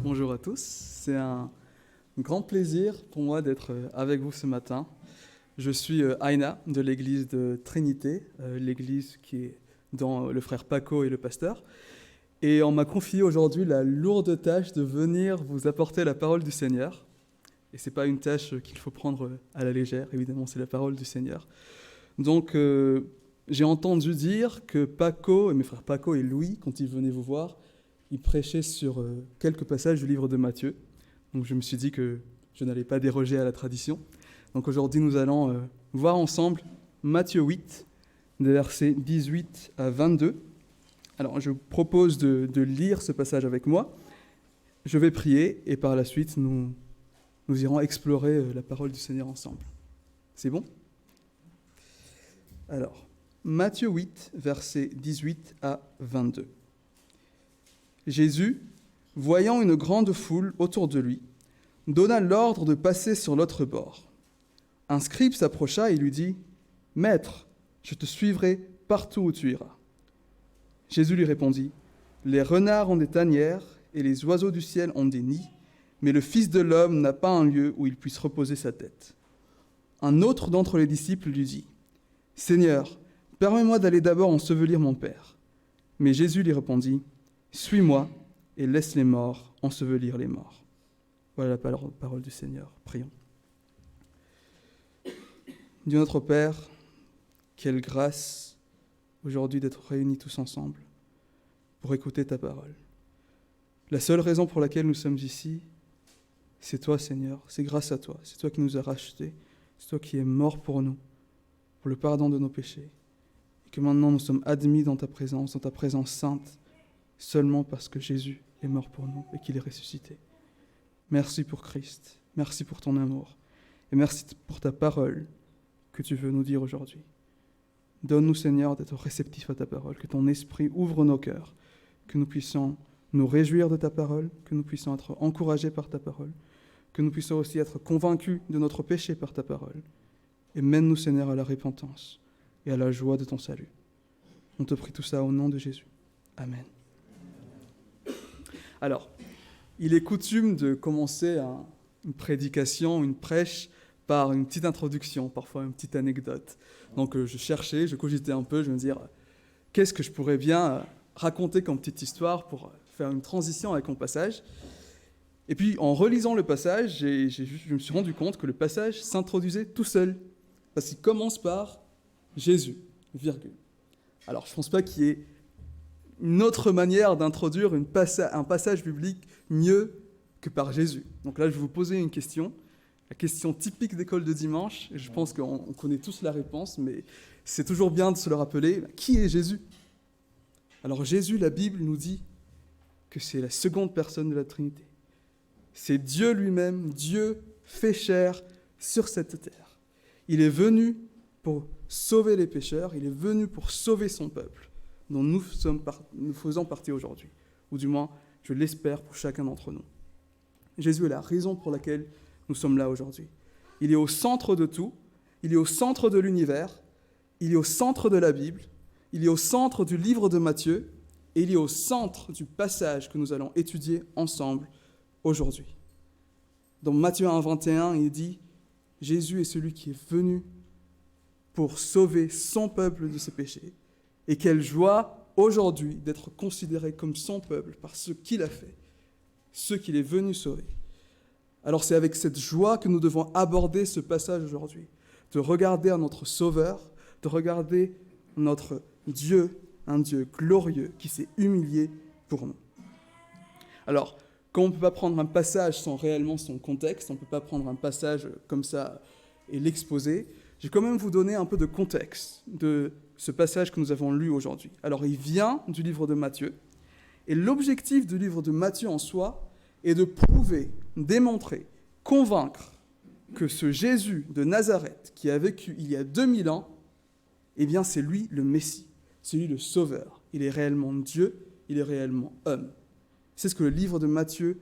Bonjour à tous, c'est un grand plaisir pour moi d'être avec vous ce matin. Je suis Aina de l'église de Trinité, l'église qui est dans le frère Paco et le pasteur. Et on m'a confié aujourd'hui la lourde tâche de venir vous apporter la parole du Seigneur. Et ce n'est pas une tâche qu'il faut prendre à la légère, évidemment, c'est la parole du Seigneur. Donc, j'ai entendu dire que Paco, et mes frères Paco et Louis, quand ils venaient vous voir, ils prêchaient sur quelques passages du livre de Matthieu. Donc, je me suis dit que je n'allais pas déroger à la tradition. Donc, aujourd'hui, nous allons voir ensemble Matthieu 8, des versets 18 à 22. Alors, je vous propose de lire ce passage avec moi. Je vais prier et par la suite, nous irons explorer la parole du Seigneur ensemble. C'est bon ? Alors, Matthieu 8, versets 18 à 22. Jésus, voyant une grande foule autour de lui, donna l'ordre de passer sur l'autre bord. Un scribe s'approcha et lui dit : « Maître, je te suivrai partout où tu iras. » Jésus lui répondit : « Les renards ont des tanières et les oiseaux du ciel ont des nids, mais le Fils de l'homme n'a pas un lieu où il puisse reposer sa tête. » Un autre d'entre les disciples lui dit : « Seigneur, permets-moi d'aller d'abord ensevelir mon Père. » Mais Jésus lui répondit : « Suis-moi et laisse les morts ensevelir les morts. » Voilà la parole du Seigneur. Prions. Dieu notre Père, quelle grâce aujourd'hui d'être réunis tous ensemble pour écouter ta parole. La seule raison pour laquelle nous sommes ici, c'est toi, Seigneur, c'est grâce à toi, c'est toi qui nous as rachetés, c'est toi qui es mort pour nous, pour le pardon de nos péchés, et que maintenant nous sommes admis dans ta présence sainte, seulement parce que Jésus est mort pour nous et qu'il est ressuscité. Merci pour Christ, merci pour ton amour, et merci pour ta parole que tu veux nous dire aujourd'hui. Donne-nous, Seigneur, d'être réceptifs à ta parole, que ton esprit ouvre nos cœurs, que nous puissions nous réjouir de ta parole, que nous puissions être encouragés par ta parole, que nous puissions aussi être convaincus de notre péché par ta parole. Et mène-nous, Seigneur, à la repentance et à la joie de ton salut. On te prie tout ça au nom de Jésus. Amen. Alors, il est coutume de commencer une prédication, une prêche, par une petite introduction, parfois une petite anecdote. Donc je cherchais, je cogitais un peu, je me disais, qu'est-ce que je pourrais bien raconter comme petite histoire pour faire une transition avec mon passage. Et puis en relisant le passage, je me suis rendu compte que le passage s'introduisait tout seul, parce qu'il commence par Jésus, virgule. Alors je ne pense pas qu'il y ait une autre manière d'introduire un passage biblique mieux que par Jésus. Donc là, je vais vous poser une question. La question typique d'école de dimanche, et je pense qu'on connaît tous la réponse, mais c'est toujours bien de se le rappeler. Qui est Jésus ? Alors Jésus, la Bible nous dit que c'est la seconde personne de la Trinité. C'est Dieu lui-même, Dieu fait chair sur cette terre. Il est venu pour sauver les pécheurs, il est venu pour sauver son peuple, dont nous faisons partie aujourd'hui, ou du moins, je l'espère pour chacun d'entre nous. Jésus est la raison pour laquelle nous sommes là aujourd'hui. Il est au centre de tout, il est au centre de l'univers, il est au centre de la Bible, il est au centre du livre de Matthieu, et il est au centre du passage que nous allons étudier ensemble aujourd'hui. Dans Matthieu 1, 21, il dit « Jésus est celui qui est venu pour sauver son peuple de ses péchés. Et quelle joie aujourd'hui d'être considéré comme son peuple par ce qu'il a fait, ce qu'il est venu sauver. » Alors c'est avec cette joie que nous devons aborder ce passage aujourd'hui, de regarder à notre Sauveur, de regarder notre Dieu, un Dieu glorieux qui s'est humilié pour nous. Alors, comme on ne peut pas prendre un passage sans réellement son contexte, on ne peut pas prendre un passage comme ça et l'exposer, je vais quand même vous donner un peu de contexte de ce passage que nous avons lu aujourd'hui. Alors, il vient du livre de Matthieu, et l'objectif du livre de Matthieu en soi est de prouver, démontrer, convaincre que ce Jésus de Nazareth qui a vécu il y a 2000 ans, eh bien c'est lui le Messie, c'est lui le Sauveur. Il est réellement Dieu, il est réellement homme. C'est ce que le livre de Matthieu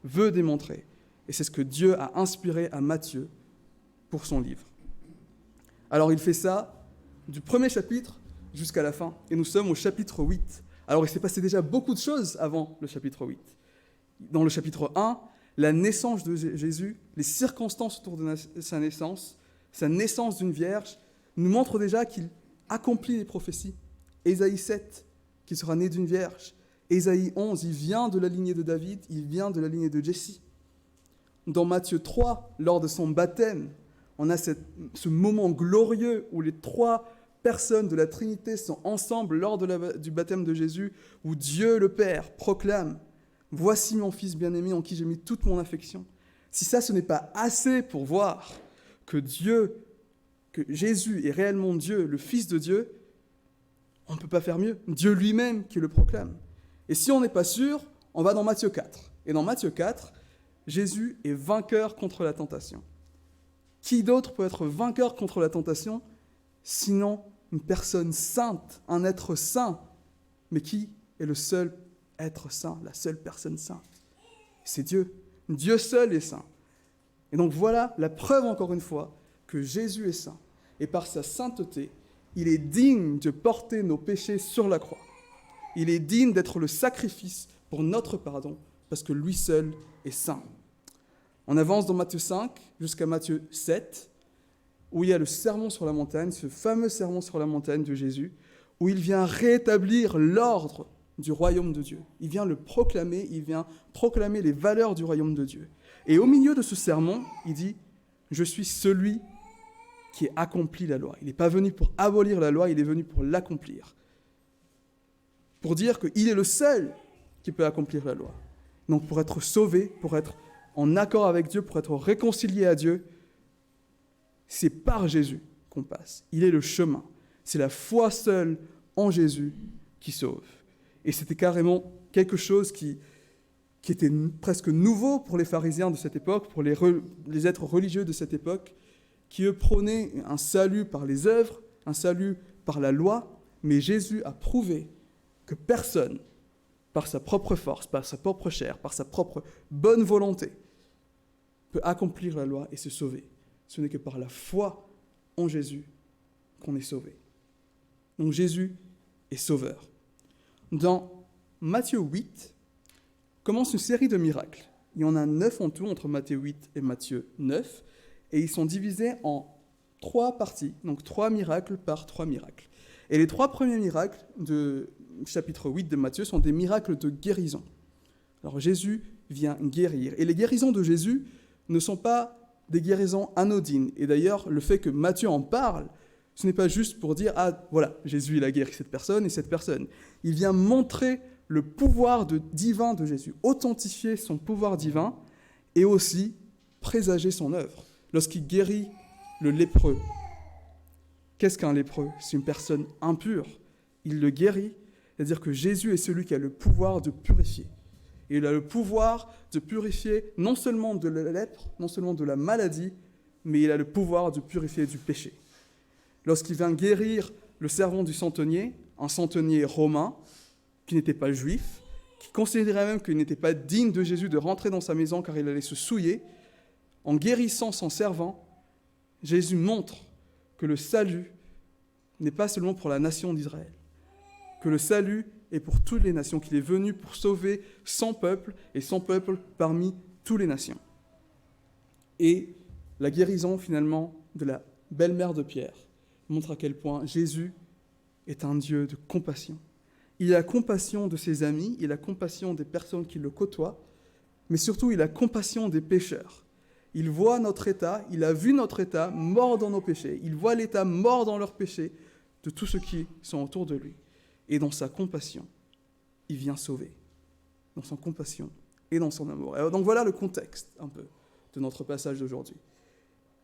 veut démontrer. Et c'est ce que Dieu a inspiré à Matthieu pour son livre. Alors il fait ça du premier chapitre jusqu'à la fin. Et nous sommes au chapitre 8. Alors il s'est passé déjà beaucoup de choses avant le chapitre 8. dans le chapitre 1, la naissance de Jésus, les circonstances autour de sa naissance d'une vierge, nous montrent déjà qu'il accomplit les prophéties. Ésaïe 7, qui sera né d'une vierge. Ésaïe 11, il vient de la lignée de David, il vient de la lignée de Jessie. Dans Matthieu 3, lors de son baptême, on a ce moment glorieux où les trois personnes de la Trinité sont ensemble lors du baptême de Jésus, où Dieu le Père proclame « Voici mon Fils bien-aimé en qui j'ai mis toute mon affection ». Si ça, ce n'est pas assez pour voir que Jésus est réellement Dieu, le Fils de Dieu, on ne peut pas faire mieux. Dieu lui-même qui le proclame. Et si on n'est pas sûr, on va dans Matthieu 4. Et dans Matthieu 4, Jésus est vainqueur contre la tentation. Qui d'autre peut être vainqueur contre la tentation, sinon une personne sainte, un être saint, mais qui est le seul être saint, la seule personne sainte? C'est Dieu. Dieu seul est saint. Et donc voilà la preuve, encore une fois, que Jésus est saint. Et par sa sainteté, il est digne de porter nos péchés sur la croix. Il est digne d'être le sacrifice pour notre pardon, parce que lui seul est saint. On avance dans Matthieu 5 jusqu'à Matthieu 7, où il y a le sermon sur la montagne, ce fameux sermon sur la montagne de Jésus, où il vient rétablir l'ordre du royaume de Dieu. Il vient le proclamer, il vient proclamer les valeurs du royaume de Dieu. Et au milieu de ce sermon, il dit « Je suis celui qui accomplit la loi ». Il n'est pas venu pour abolir la loi, il est venu pour l'accomplir. Pour dire qu'il est le seul qui peut accomplir la loi. Donc pour être sauvé, pour être en accord avec Dieu, pour être réconcilié à Dieu, c'est par Jésus qu'on passe. Il est le chemin. C'est la foi seule en Jésus qui sauve. Et c'était carrément quelque chose qui était presque nouveau pour les pharisiens de cette époque, pour les êtres religieux de cette époque, qui eux prônaient un salut par les œuvres, un salut par la loi, mais Jésus a prouvé que personne, par sa propre force, par sa propre chair, par sa propre bonne volonté, peut accomplir la loi et se sauver. Ce n'est que par la foi en Jésus qu'on est sauvé. Donc Jésus est sauveur. Dans Matthieu 8, commence une série de miracles. Il y en a 9 en tout entre Matthieu 8 et Matthieu 9, et ils sont divisés en 3 parties, donc 3 miracles par 3 miracles. Et les 3 premiers miracles du chapitre 8 de Matthieu sont des miracles de guérison. Alors Jésus vient guérir, et les guérisons de Jésus ne sont pas des guérisons anodines. Et d'ailleurs, le fait que Matthieu en parle, ce n'est pas juste pour dire « Ah, voilà, Jésus, il a guéri cette personne et cette personne ». Il vient montrer le pouvoir divin de Jésus, authentifier son pouvoir divin et aussi présager son œuvre. Lorsqu'il guérit le lépreux, qu'est-ce qu'un lépreux? C'est une personne impure. Il le guérit, c'est-à-dire que Jésus est celui qui a le pouvoir de purifier. Et il a le pouvoir de purifier non seulement de la lèpre, non seulement de la maladie, mais il a le pouvoir de purifier du péché. Lorsqu'il vient guérir le servant du centenier, un centenier romain, qui n'était pas juif, qui considérait même qu'il n'était pas digne de Jésus de rentrer dans sa maison car il allait se souiller, en guérissant son servant, Jésus montre que le salut n'est pas seulement pour la nation d'Israël, que le salut est pour toutes les nations, qu'il est venu pour sauver son peuple et son peuple parmi toutes les nations. Et la guérison finalement de la belle-mère de Pierre montre à quel point Jésus est un Dieu de compassion. Il a compassion de ses amis, il a compassion des personnes qui le côtoient, mais surtout il a compassion des pécheurs. Il voit notre état, il a vu notre état mort dans nos péchés, il voit l'état mort dans leurs péchés de tous ceux qui sont autour de lui. Et dans sa compassion, il vient sauver. Dans son compassion et dans son amour. Alors, donc voilà le contexte un peu de notre passage d'aujourd'hui.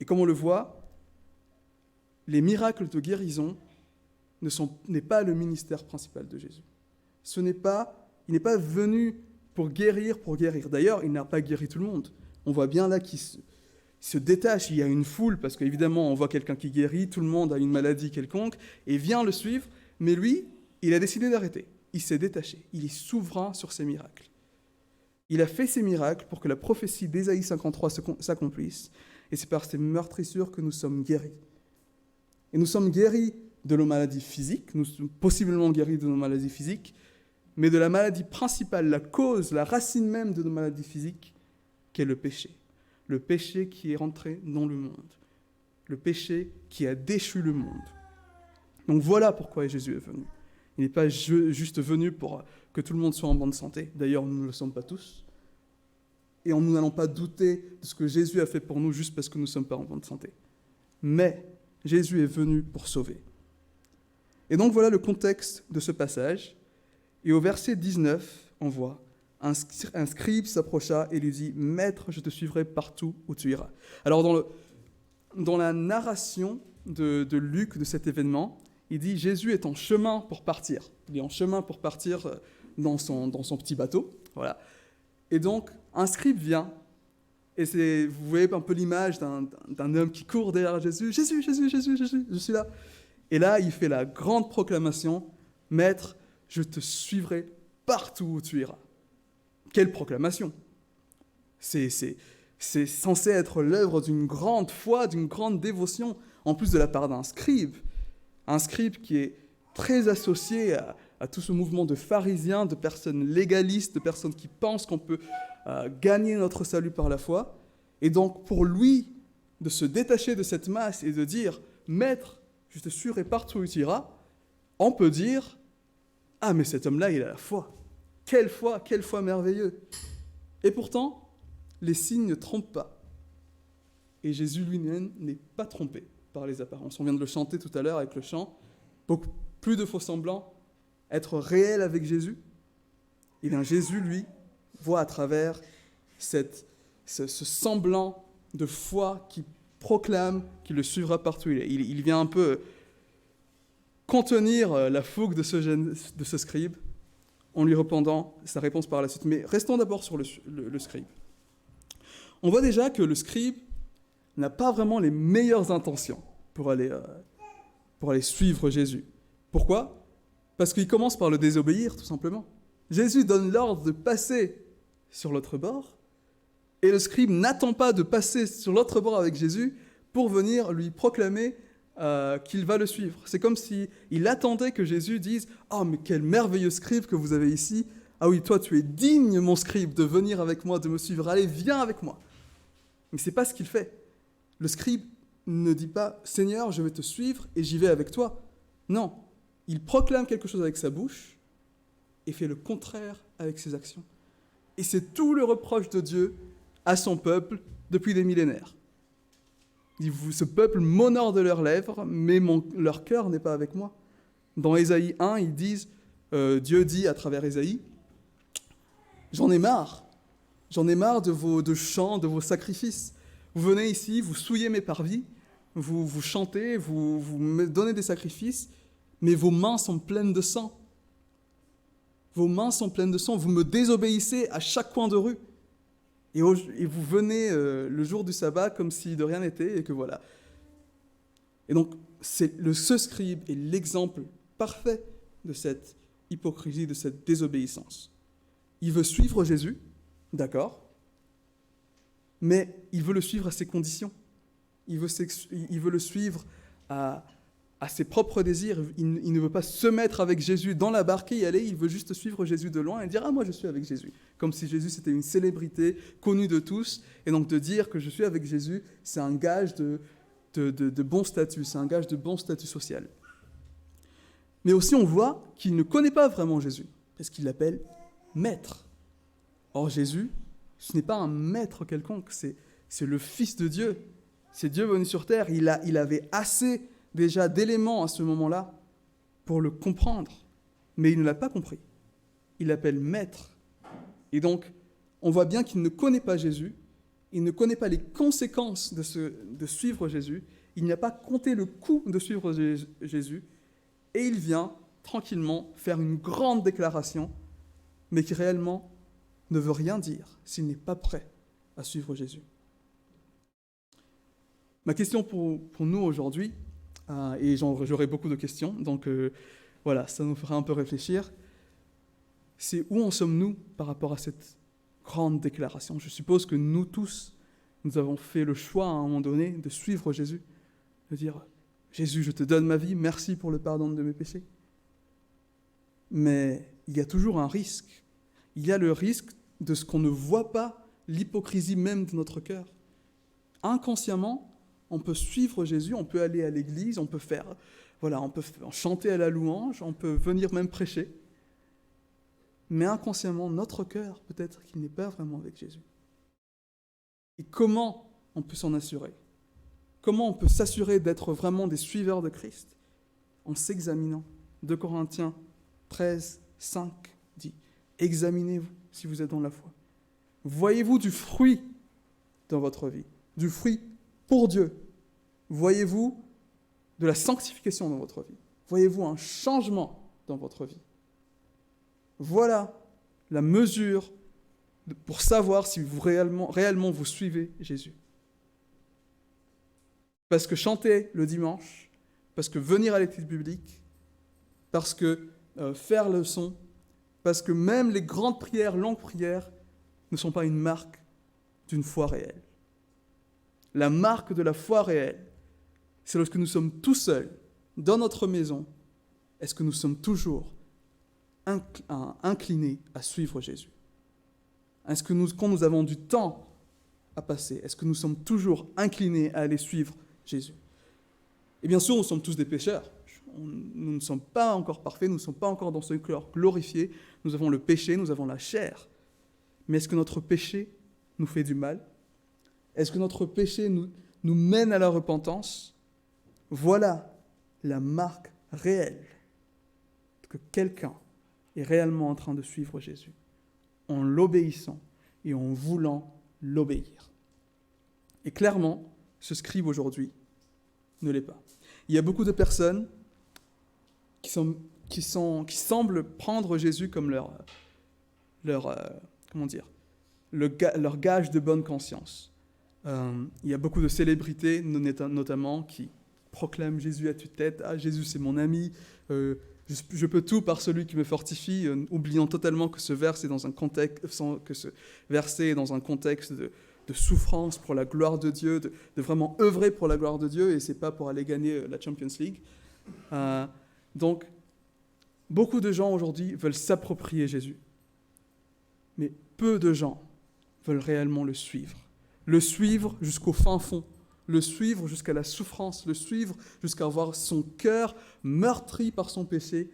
Et comme on le voit, les miracles de guérison n'est pas le ministère principal de Jésus. Il n'est pas venu pour guérir. D'ailleurs, il n'a pas guéri tout le monde. On voit bien là qu'il se détache. Il y a une foule, parce qu'évidemment, on voit quelqu'un qui guérit, tout le monde a une maladie quelconque, et vient le suivre. Mais lui, il a décidé d'arrêter. Il s'est détaché. Il est souverain sur ses miracles. Il a fait ces miracles pour que la prophétie d'Ésaïe 53 s'accomplisse. Et c'est par ces meurtrissures que nous sommes guéris. Et nous sommes guéris de nos maladies physiques, nous sommes possiblement guéris de nos maladies physiques, mais de la maladie principale, la cause, la racine même de nos maladies physiques, qui est le péché. Le péché qui est rentré dans le monde. Le péché qui a déchu le monde. Donc voilà pourquoi Jésus est venu. Il n'est pas juste venu pour que tout le monde soit en bonne santé. D'ailleurs, nous ne le sommes pas tous. Et nous n'allons pas douter de ce que Jésus a fait pour nous juste parce que nous ne sommes pas en bonne santé. Mais Jésus est venu pour sauver. Et donc voilà le contexte de ce passage. Et au verset 19, on voit un scribe s'approcha et lui dit « Maître, je te suivrai partout où tu iras. » Alors dans la narration de Luc de cet événement, il dit « Jésus est en chemin pour partir. » Il est en chemin pour partir dans son petit bateau. Voilà. Et donc, un scribe vient, et vous voyez un peu l'image d'un homme qui court derrière Jésus. « Jésus, Jésus, Jésus, Jésus, je suis là. » Et là, il fait la grande proclamation « Maître, je te suivrai partout où tu iras. » Quelle proclamation! C'est censé être l'œuvre d'une grande foi, d'une grande dévotion, en plus de la part d'un scribe. Un scribe qui est très associé à tout ce mouvement de pharisiens, de personnes légalistes, de personnes qui pensent qu'on peut gagner notre salut par la foi. Et donc, pour lui, de se détacher de cette masse et de dire « Maître, je te suivrai partout où tu iras », on peut dire « Ah, mais cet homme-là, il a la foi. Quelle foi merveilleuse !» Et pourtant, les signes ne trompent pas. Et Jésus lui-même n'est pas trompé par les apparences. On vient de le chanter tout à l'heure avec le chant. Beaucoup plus de faux semblants. Être réel avec Jésus. Et bien Jésus, lui, voit à travers ce semblant de foi qui proclame qu'il le suivra partout. Il vient un peu contenir la fougue de ce scribe en lui répondant sa réponse par la suite. Mais restons d'abord sur le scribe. On voit déjà que le scribe n'a pas vraiment les meilleures intentions pour aller suivre Jésus. Pourquoi ? Parce qu'il commence par le désobéir, tout simplement. Jésus donne l'ordre de passer sur l'autre bord, et le scribe n'attend pas de passer sur l'autre bord avec Jésus pour venir lui proclamer qu'il va le suivre. C'est comme s'il attendait que Jésus dise « Oh, mais quel merveilleux scribe que vous avez ici. Ah oui, toi, tu es digne, mon scribe, de venir avec moi, de me suivre. Allez, viens avec moi. » Mais ce n'est pas ce qu'il fait. Le scribe ne dit pas « Seigneur, je vais te suivre et j'y vais avec toi. » Non, il proclame quelque chose avec sa bouche et fait le contraire avec ses actions. Et c'est tout le reproche de Dieu à son peuple depuis des millénaires. Il dit, ce peuple m'honore de leurs lèvres, mais leur cœur n'est pas avec moi. Dans Ésaïe 1, ils disent, Dieu dit à travers Ésaïe, j'en ai marre de vos chants, de vos sacrifices. Vous venez ici, vous souillez mes parvis, vous chantez, vous me donnez des sacrifices, mais vos mains sont pleines de sang. Vos mains sont pleines de sang, vous me désobéissez à chaque coin de rue. Et vous venez le jour du sabbat comme si de rien n'était, et que voilà. Et donc, ce scribe est l'exemple parfait de cette hypocrisie, de cette désobéissance. Il veut suivre Jésus, d'accord, mais il veut le suivre à ses conditions. Il veut le suivre à ses propres désirs. Il ne veut pas se mettre avec Jésus dans la barque et y aller, il veut juste suivre Jésus de loin et dire « Ah, moi je suis avec Jésus ». Comme si Jésus c'était une célébrité connue de tous. Et donc de dire que je suis avec Jésus, c'est un gage de bon statut, c'est un gage de bon statut social. Mais aussi on voit qu'il ne connaît pas vraiment Jésus, parce qu'il l'appelle « maître ». Or Jésus, ce n'est pas un maître quelconque, c'est le Fils de Dieu. C'est Dieu venu sur terre, il avait assez déjà d'éléments à ce moment-là pour le comprendre, mais il ne l'a pas compris. Il l'appelle maître. Et donc, on voit bien qu'il ne connaît pas Jésus, il ne connaît pas les conséquences de suivre Jésus, il n'a pas compté le coût de suivre Jésus, et il vient tranquillement faire une grande déclaration, mais qui réellement ne veut rien dire s'il n'est pas prêt à suivre Jésus. Ma question pour nous aujourd'hui, et j'aurai beaucoup de questions, donc voilà, ça nous fera un peu réfléchir, c'est où en sommes-nous par rapport à cette grande déclaration ? Je suppose que nous tous, nous avons fait le choix à un moment donné de suivre Jésus, de dire « Jésus, je te donne ma vie, merci pour le pardon de mes péchés ». Mais il y a toujours un risque. Il y a le risque de ce qu'on ne voit pas, l'hypocrisie même de notre cœur. Inconsciemment, on peut suivre Jésus, on peut aller à l'église, on peut chanter à la louange, on peut venir même prêcher. Mais inconsciemment, notre cœur, peut-être qu'il n'est pas vraiment avec Jésus. Et comment on peut s'en assurer? Comment on peut s'assurer d'être vraiment des suiveurs de Christ? En s'examinant. 2 Corinthiens 13, 5 dit « Examinez-vous si vous êtes dans la foi. Voyez-vous du fruit dans votre vie, du fruit pour Dieu. Voyez-vous de la sanctification dans votre vie. Voyez-vous un changement dans votre vie. Voilà la mesure pour savoir si vous réellement vous suivez Jésus. Parce que chanter le dimanche, parce que venir à l'étude biblique, parce que faire le son, parce que même les grandes prières, longues prières, ne sont pas une marque d'une foi réelle. La marque de la foi réelle, c'est lorsque nous sommes tout seuls, dans notre maison, est-ce que nous sommes toujours inclinés à suivre Jésus? Est-ce que quand nous avons du temps à passer, est-ce que nous sommes toujours inclinés à aller suivre Jésus? Et bien sûr, nous sommes tous des pécheurs. Nous ne sommes pas encore parfaits, nous ne sommes pas encore dans ce corps glorifié. Nous avons le péché, nous avons la chair. Mais est-ce que notre péché nous fait du mal? Est-ce que notre péché nous mène à la repentance? Voilà la marque réelle que quelqu'un est réellement en train de suivre Jésus, en l'obéissant et en voulant l'obéir. Et clairement, ce scribe aujourd'hui ne l'est pas. Il y a beaucoup de personnes qui semblent prendre Jésus comme leur gage de bonne conscience. Il y a beaucoup de célébrités, notamment, qui proclament Jésus à tue-tête. « Ah, Jésus, c'est mon ami. Je peux tout par celui qui me fortifie », oubliant totalement que ce verset est dans un contexte de souffrance pour la gloire de Dieu, de vraiment œuvrer pour la gloire de Dieu, et ce n'est pas pour aller gagner la Champions League. Donc, beaucoup de gens aujourd'hui veulent s'approprier Jésus. Mais peu de gens veulent réellement le suivre jusqu'au fin fond, le suivre jusqu'à la souffrance, le suivre jusqu'à avoir son cœur meurtri par son péché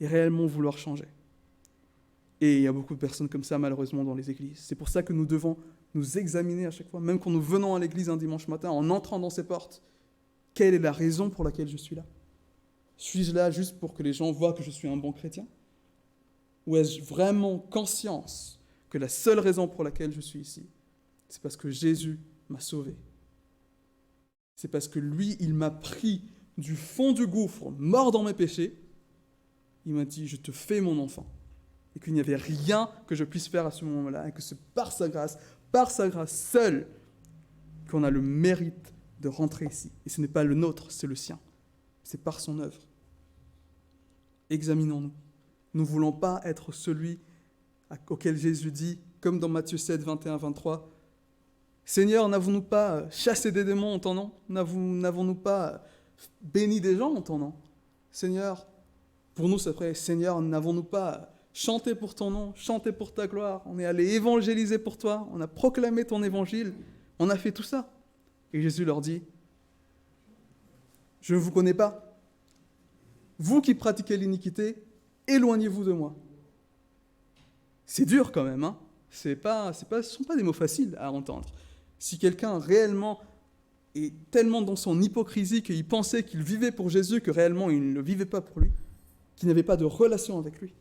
et réellement vouloir changer. Et il y a beaucoup de personnes comme ça, malheureusement, dans les églises. C'est pour ça que nous devons nous examiner à chaque fois, même quand nous venons à l'église un dimanche matin, en entrant dans ces portes. Quelle est la raison pour laquelle je suis là? Suis-je là juste pour que les gens voient que je suis un bon chrétien? Ou ai-je vraiment conscience que la seule raison pour laquelle je suis ici, c'est parce que Jésus m'a sauvé? C'est parce que lui, il m'a pris du fond du gouffre, mort dans mes péchés. Il m'a dit, je te fais mon enfant. Et qu'il n'y avait rien que je puisse faire à ce moment-là, et que c'est par sa grâce seule, qu'on a le mérite de rentrer ici. Et ce n'est pas le nôtre, c'est le sien. C'est par son œuvre. Examinons-nous. Nous ne voulons pas être celui auquel Jésus dit, comme dans Matthieu 7, 21, 23, « Seigneur, n'avons-nous pas chassé des démons en ton nom? N'avons-nous pas béni des gens en ton nom? Seigneur, pour nous c'est vrai, Seigneur, n'avons-nous pas chanté pour ton nom, chanté pour ta gloire? On est allé évangéliser pour toi, on a proclamé ton évangile, on a fait tout ça. » Et Jésus leur dit, « Je ne vous connais pas. Vous qui pratiquez l'iniquité, éloignez-vous de moi. » C'est dur quand même, hein? Ce ne sont pas des mots faciles à entendre. Si quelqu'un réellement est tellement dans son hypocrisie qu'il pensait qu'il vivait pour Jésus, que réellement il ne le vivait pas pour lui, qu'il n'avait pas de relation avec lui.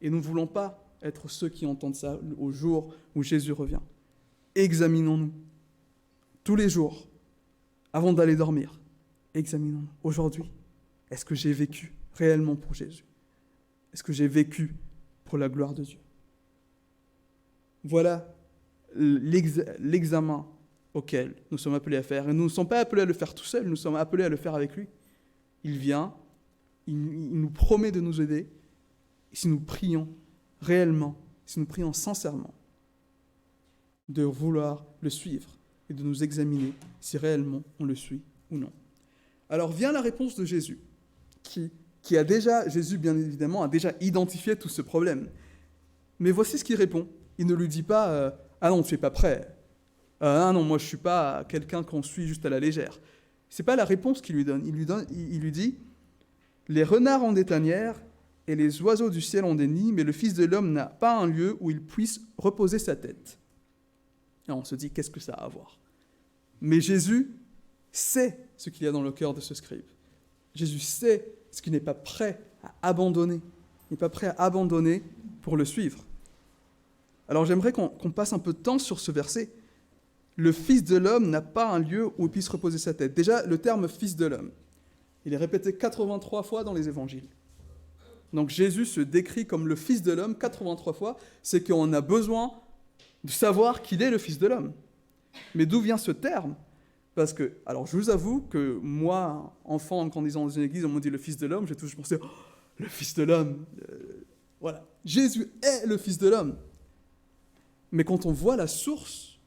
Et nous ne voulons pas être ceux qui entendent ça au jour où Jésus revient. Examinons-nous tous les jours, avant d'aller dormir. Examinons-nous. Aujourd'hui, est-ce que j'ai vécu réellement pour Jésus? Est-ce que j'ai vécu pour la gloire de Dieu? Voilà l'examen auquel nous sommes appelés à faire. Et nous ne sommes pas appelés à le faire tout seul, nous sommes appelés à le faire avec lui. Il vient, il nous promet de nous aider. Et si nous prions réellement, si nous prions sincèrement, de vouloir le suivre et de nous examiner si réellement on le suit ou non. Alors vient la réponse de Jésus, qui Jésus bien évidemment, a déjà identifié tout ce problème. Mais voici ce qu'il répond. Il ne lui dit pas ah non, tu n'es pas prêt. Ah non, moi je ne suis pas quelqu'un qu'on suit juste à la légère. Ce n'est pas la réponse qu'il lui donne. Il lui dit les renards ont des tanières et les oiseaux du ciel ont des nids, mais le Fils de l'homme n'a pas un lieu où il puisse reposer sa tête. Et on se dit qu'est-ce que ça a à voir? Mais Jésus sait ce qu'il y a dans le cœur de ce scribe. Jésus sait ce qu'il n'est pas prêt à abandonner. Il n'est pas prêt à abandonner pour le suivre. Alors j'aimerais qu'on passe un peu de temps sur ce verset. Le Fils de l'homme n'a pas un lieu où il puisse reposer sa tête. Déjà, le terme « Fils de l'homme », il est répété 83 fois dans les évangiles. Donc Jésus se décrit comme le Fils de l'homme 83 fois. C'est qu'on a besoin de savoir qu'il est le Fils de l'homme. Mais d'où vient ce terme? Parce que, alors je vous avoue que moi, enfant, en grandissant dans une église, on m'a dit le Fils de l'homme, j'ai toujours pensé, oh, le Fils de l'homme. Voilà, Jésus est le Fils de l'homme. Mais quand on voit la source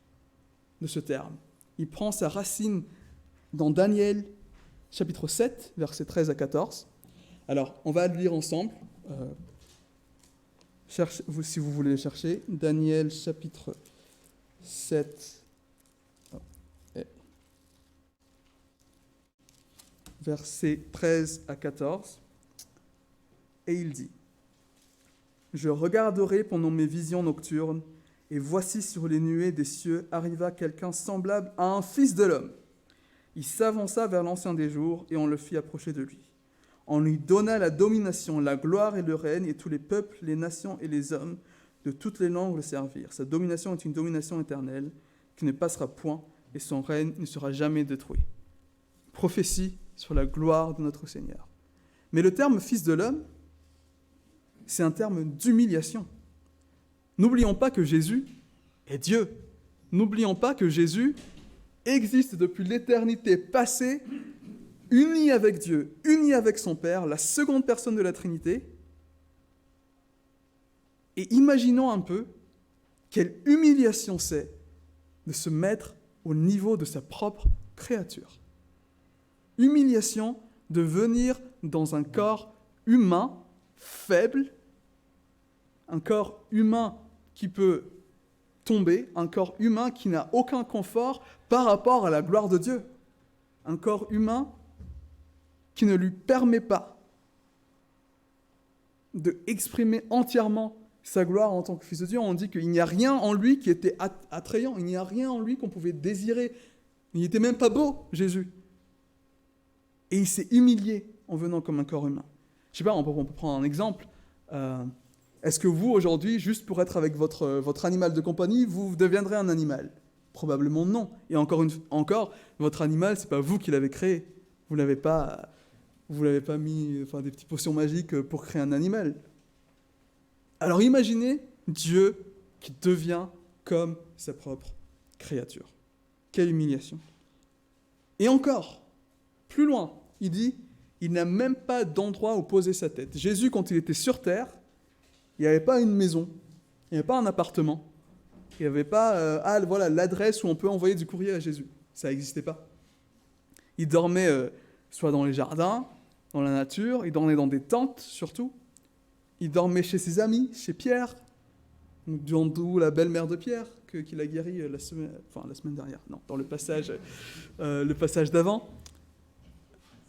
de ce terme, il prend sa racine dans Daniel, chapitre 7, versets 13 à 14. Alors, on va le lire ensemble. Si vous voulez le chercher, Daniel, chapitre 7, versets 13 à 14. Et il dit « Je regarderai pendant mes visions nocturnes, et voici sur les nuées des cieux arriva quelqu'un semblable à un fils de l'homme. Il s'avança vers l'Ancien des jours, et on le fit approcher de lui. On lui donna la domination, la gloire et le règne, et tous les peuples, les nations et les hommes de toutes les langues le servirent. Sa domination est une domination éternelle, qui ne passera point, et son règne ne sera jamais détruit. » Prophétie sur la gloire de notre Seigneur. Mais le terme « fils de l'homme », c'est un terme d'humiliation. N'oublions pas que Jésus est Dieu. N'oublions pas que Jésus existe depuis l'éternité passée, uni avec Dieu, uni avec son Père, la seconde personne de la Trinité. Et imaginons un peu quelle humiliation c'est de se mettre au niveau de sa propre créature. Humiliation de venir dans un corps humain faible, un corps humain qui peut tomber, un corps humain qui n'a aucun confort par rapport à la gloire de Dieu, un corps humain qui ne lui permet pas d'exprimer entièrement sa gloire en tant que fils de Dieu. On dit qu'il n'y a rien en lui qui était attrayant, il n'y a rien en lui qu'on pouvait désirer. Il n'était même pas beau, Jésus. Et il s'est humilié en venant comme un corps humain. Je ne sais pas, on peut prendre un exemple. Est-ce que vous, aujourd'hui, juste pour être avec votre animal de compagnie, vous deviendrez un animal? Probablement non. Et encore, votre animal, ce n'est pas vous qui l'avez créé. Vous ne l'avez pas mis des petites potions magiques pour créer un animal. Alors imaginez Dieu qui devient comme sa propre créature. Quelle humiliation. Et encore, plus loin, il dit, il n'a même pas d'endroit où poser sa tête. Jésus, quand il était sur terre, il n'y avait pas une maison, il n'y avait pas un appartement, il n'y avait pas l'adresse où on peut envoyer du courrier à Jésus. Ça n'existait pas. Il dormait soit dans les jardins, dans la nature, il dormait dans des tentes surtout. Il dormait chez ses amis, chez Pierre, d'où la belle-mère de Pierre, qu'il a guéri la semaine dernière, non, dans le passage d'avant,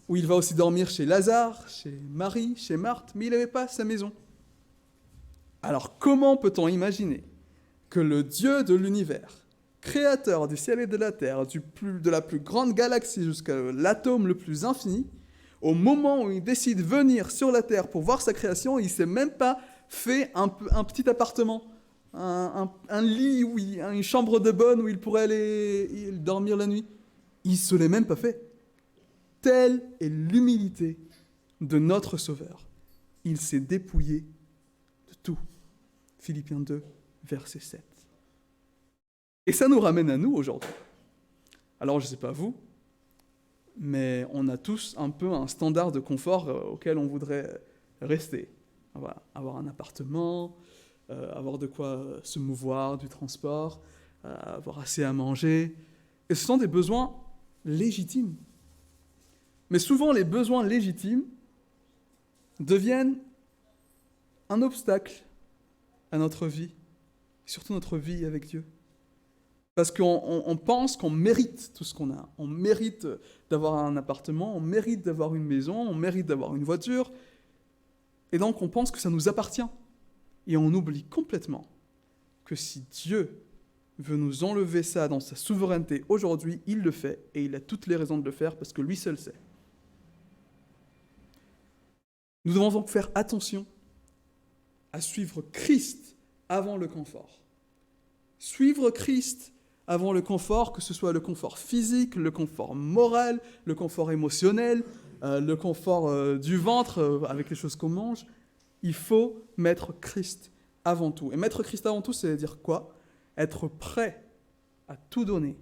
où il va aussi dormir chez Lazare, chez Marie, chez Marthe, mais il n'avait pas sa maison. Alors comment peut-on imaginer que le Dieu de l'univers, créateur du ciel et de la terre, de la plus grande galaxie jusqu'à l'atome le plus infini, au moment où il décide de venir sur la terre pour voir sa création, il ne s'est même pas fait un petit appartement, un lit, une chambre de bonne où il pourrait aller dormir la nuit. Il ne se l'est même pas fait. Telle est l'humilité de notre Sauveur. Il s'est dépouillé de tout. Philippiens 2, verset 7. Et ça nous ramène à nous aujourd'hui. Alors, je ne sais pas vous, mais on a tous un peu un standard de confort auquel on voudrait rester. Voilà, avoir un appartement, avoir de quoi se mouvoir, du transport, avoir assez à manger. Et ce sont des besoins légitimes. Mais souvent, les besoins légitimes deviennent un obstacle à notre vie, surtout notre vie avec Dieu. Parce qu'on pense qu'on mérite tout ce qu'on a. On mérite d'avoir un appartement, on mérite d'avoir une maison, on mérite d'avoir une voiture. Et donc on pense que ça nous appartient. Et on oublie complètement que si Dieu veut nous enlever ça dans sa souveraineté aujourd'hui, il le fait. Et il a toutes les raisons de le faire parce que lui seul sait. Nous devons donc faire attention à suivre Christ avant le confort. Suivre Christ avant le confort, que ce soit le confort physique, le confort moral, le confort émotionnel, le confort du ventre avec les choses qu'on mange. Il faut mettre Christ avant tout. Et mettre Christ avant tout, c'est-à-dire quoi ? Être prêt à tout donner,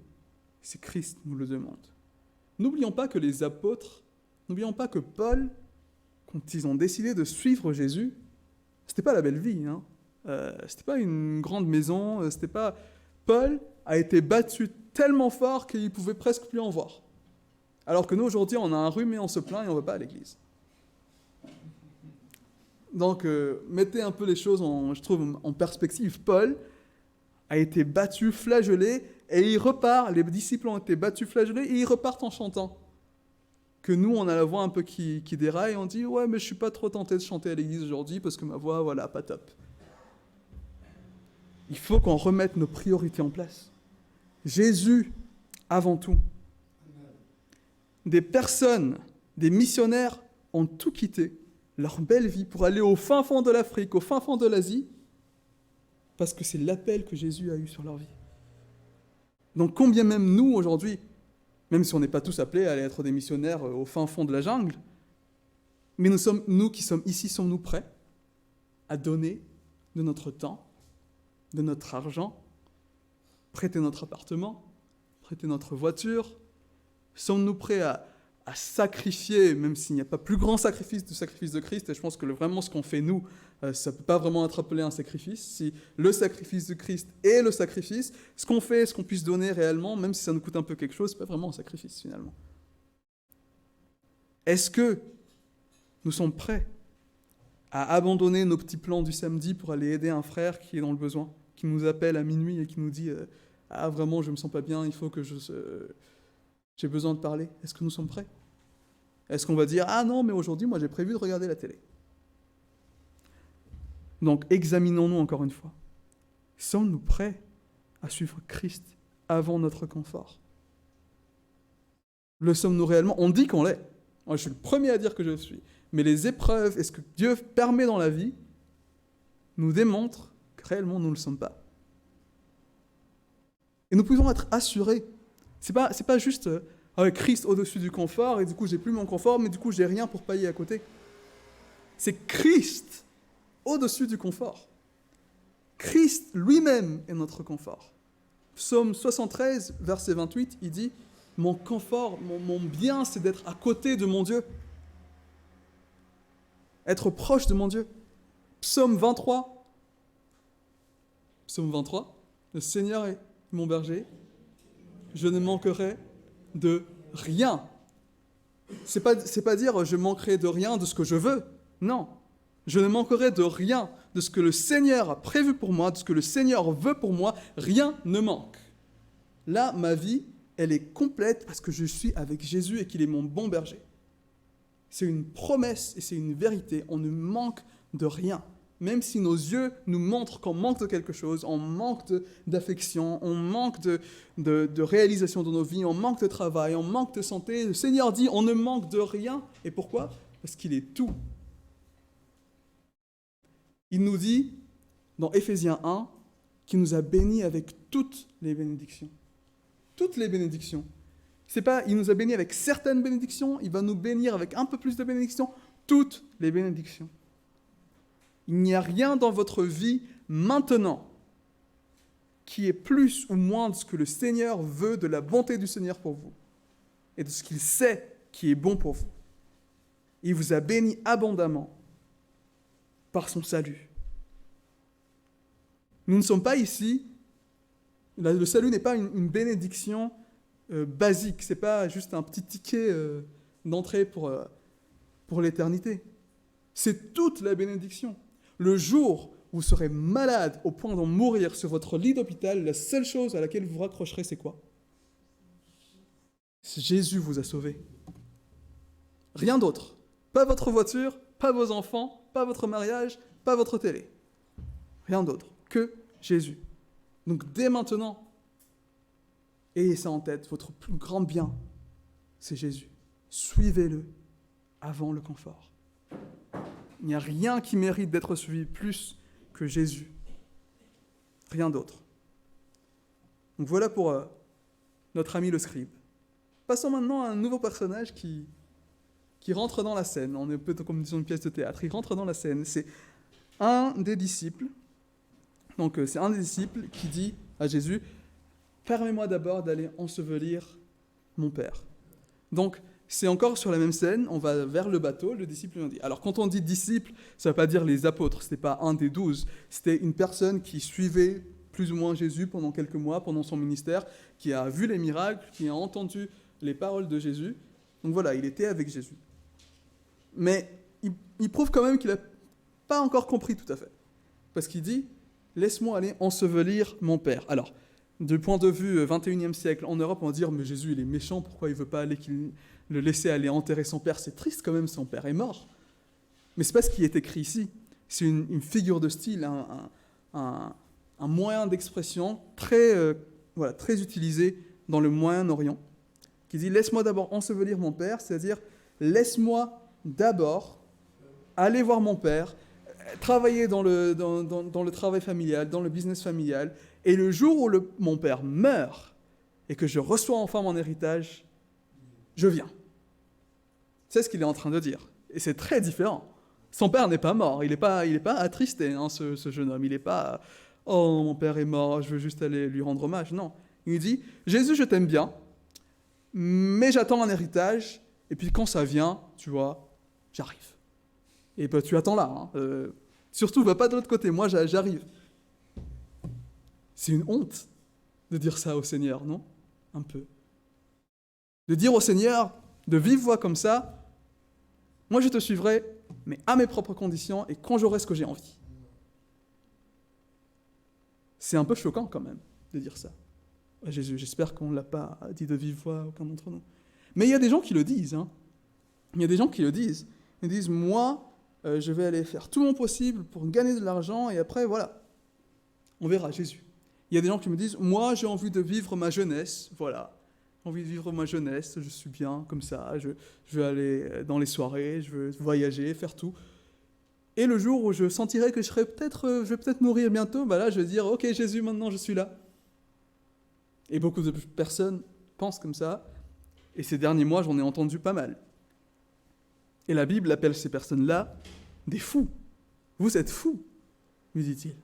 si Christ nous le demande. N'oublions pas que les apôtres, n'oublions pas que Paul, quand ils ont décidé de suivre Jésus, c'était pas la belle vie, hein. C'était pas une grande maison, c'était pas... Paul a été battu tellement fort qu'il pouvait presque plus en voir. Alors que nous, aujourd'hui, on a un rhume et on se plaint et on ne va pas à l'église. Donc, mettez un peu les choses, je trouve, en perspective. Paul a été battu, flagellé, et il repart, les disciples ont été battus, flagellés, et ils repartent en chantant. Que nous, on a la voix un peu qui déraille, et on dit « Ouais, mais je ne suis pas trop tenté de chanter à l'église aujourd'hui, parce que ma voix, voilà, pas top. » Il faut qu'on remette nos priorités en place. Jésus, avant tout. Des personnes, des missionnaires ont tout quitté, leur belle vie, pour aller au fin fond de l'Afrique, au fin fond de l'Asie, parce que c'est l'appel que Jésus a eu sur leur vie. Donc combien même nous, aujourd'hui, même si on n'est pas tous appelés à aller être des missionnaires au fin fond de la jungle, mais nous qui sommes ici, sommes-nous prêts à donner de notre temps, de notre argent, prêter notre appartement, prêter notre voiture? Sommes-nous prêts à sacrifier, même s'il n'y a pas plus grand sacrifice du sacrifice de Christ, et je pense que vraiment ce qu'on fait nous, ça ne peut pas vraiment être appelé un sacrifice. Si le sacrifice de Christ est le sacrifice, ce qu'on fait, ce qu'on puisse donner réellement, même si ça nous coûte un peu quelque chose, ce n'est pas vraiment un sacrifice finalement. Est-ce que nous sommes prêts à abandonner nos petits plans du samedi pour aller aider un frère qui est dans le besoin, qui nous appelle à minuit et qui nous dit « Ah vraiment, je ne me sens pas bien, il faut que j'ai besoin de parler ». Est-ce que nous sommes prêts ? Est-ce qu'on va dire « Ah non, mais aujourd'hui, moi j'ai prévu de regarder la télé ». Donc examinons-nous encore une fois. Sommes-nous prêts à suivre Christ avant notre confort ? Le sommes-nous réellement ? On dit qu'on l'est. Moi je suis le premier à dire que je le suis. Mais les épreuves et ce que Dieu permet dans la vie nous démontrent que réellement nous ne le sommes pas. Et nous pouvons être assurés. C'est pas juste Christ au-dessus du confort et du coup j'ai plus mon confort mais du coup j'ai rien pour payer à côté. C'est Christ au-dessus du confort. Christ lui-même est notre confort. Psaume 73, verset 28, il dit « Mon confort, mon bien, c'est d'être à côté de mon Dieu. » Être proche de mon Dieu. Psaume 23, le Seigneur est mon berger, je ne manquerai de rien. C'est pas dire je manquerai de rien de ce que je veux. Non. Je ne manquerai de rien de ce que le Seigneur a prévu pour moi, de ce que le Seigneur veut pour moi. Rien ne manque. Là, ma vie, elle est complète parce que je suis avec Jésus et qu'il est mon bon berger. C'est une promesse et c'est une vérité. On ne manque de rien. Même si nos yeux nous montrent qu'on manque de quelque chose, on manque d'affection, on manque de réalisation dans nos vies, on manque de travail, on manque de santé, le Seigneur dit on ne manque de rien. Et pourquoi ? Parce qu'il est tout. Il nous dit, dans Éphésiens 1, qu'il nous a bénis avec toutes les bénédictions. Toutes les bénédictions. C'est pas, il nous a bénis avec certaines bénédictions, il va nous bénir avec un peu plus de bénédictions, toutes les bénédictions. Il n'y a rien dans votre vie maintenant qui est plus ou moins de ce que le Seigneur veut, de la bonté du Seigneur pour vous et de ce qu'il sait qui est bon pour vous. Il vous a béni abondamment par son salut. Nous ne sommes pas ici, le salut n'est pas une bénédiction basique, ce n'est pas juste un petit ticket d'entrée pour l'éternité. C'est toute la bénédiction. Le jour où vous serez malade au point d'en mourir sur votre lit d'hôpital, la seule chose à laquelle vous vous raccrocherez, c'est quoi? Jésus vous a sauvé. Rien d'autre. Pas votre voiture, pas vos enfants, pas votre mariage, pas votre télé. Rien d'autre que Jésus. Donc dès maintenant, ayez ça en tête, votre plus grand bien, c'est Jésus. Suivez-le avant le confort. Il n'y a rien qui mérite d'être suivi plus que Jésus. Rien d'autre. Donc voilà pour notre ami le scribe. Passons maintenant à un nouveau personnage qui rentre dans la scène. On est un peu comme disons une pièce de théâtre. Il rentre dans la scène. C'est un des disciples. Donc c'est un des disciples qui dit à Jésus, « Permets-moi d'abord d'aller ensevelir mon Père. » Donc c'est encore sur la même scène, on va vers le bateau, le disciple lui dit. Alors quand on dit disciple, ça ne veut pas dire les apôtres, ce n'était pas un des 12, c'était une personne qui suivait plus ou moins Jésus pendant quelques mois, pendant son ministère, qui a vu les miracles, qui a entendu les paroles de Jésus. Donc voilà, il était avec Jésus. Mais il prouve quand même qu'il n'a pas encore compris tout à fait. Parce qu'il dit, « Laisse-moi aller ensevelir mon Père. » Alors, du point de vue 21e siècle, en Europe, on va dire, « Mais Jésus, il est méchant, pourquoi il ne veut pas aller le laisser aller enterrer son père, c'est triste quand même, son père est mort. » Mais ce n'est pas ce qui est écrit ici. C'est une figure de style, un moyen d'expression très utilisé dans le Moyen-Orient, qui dit « Laisse-moi d'abord ensevelir mon père », c'est-à-dire « Laisse-moi d'abord aller voir mon père, travailler dans le travail familial, dans le business familial, et le jour où mon père meurt et que je reçois enfin mon héritage, je viens. » C'est ce qu'il est en train de dire. Et c'est très différent. Son père n'est pas mort. Il n'est pas attristé, hein, ce jeune homme. Il n'est pas « Oh, mon père est mort, je veux juste aller lui rendre hommage. » Non. Il dit « Jésus, je t'aime bien, mais j'attends un héritage, et puis quand ça vient, tu vois, j'arrive. » Et ben, tu attends là. Hein. Surtout, va pas de l'autre côté. Moi, j'arrive. C'est une honte de dire ça au Seigneur, non? Un peu. De dire au Seigneur, de vive voix comme ça, moi je te suivrai, mais à mes propres conditions et quand j'aurai ce que j'ai envie. C'est un peu choquant quand même de dire ça. Jésus, j'espère qu'on ne l'a pas dit de vive voix, aucun d'entre nous. Mais il y a des gens qui le disent. Hein. Il y a des gens qui le disent. Ils disent, moi, je vais aller faire tout mon possible pour gagner de l'argent et après, voilà, on verra Jésus. Il y a des gens qui me disent, moi j'ai envie de vivre ma jeunesse, voilà. J'ai envie de vivre ma jeunesse, je suis bien comme ça, je veux aller dans les soirées, je veux voyager, faire tout. Et le jour où je sentirai que je vais peut-être mourir bientôt, bah là je vais dire, ok Jésus, maintenant je suis là. Et beaucoup de personnes pensent comme ça, et ces derniers mois j'en ai entendu pas mal. Et la Bible appelle ces personnes-là des fous. Vous êtes fous, lui dit-il.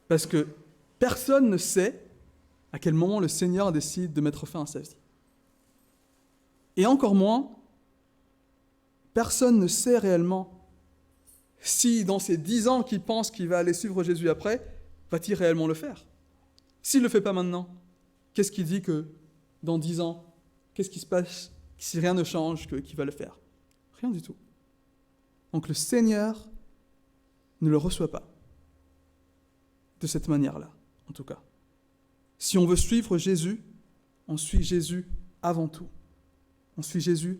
Parce que personne ne sait à quel moment le Seigneur décide de mettre fin à sa vie. Et encore moins, personne ne sait réellement si dans ces 10 ans qu'il pense qu'il va aller suivre Jésus après, va-t-il réellement le faire? S'il ne le fait pas maintenant, qu'est-ce qui dit que dans 10 ans, qu'est-ce qui se passe si rien ne change, qu'il va le faire? Rien du tout. Donc le Seigneur ne le reçoit pas de cette manière-là, en tout cas. Si on veut suivre Jésus, on suit Jésus avant tout. On suit Jésus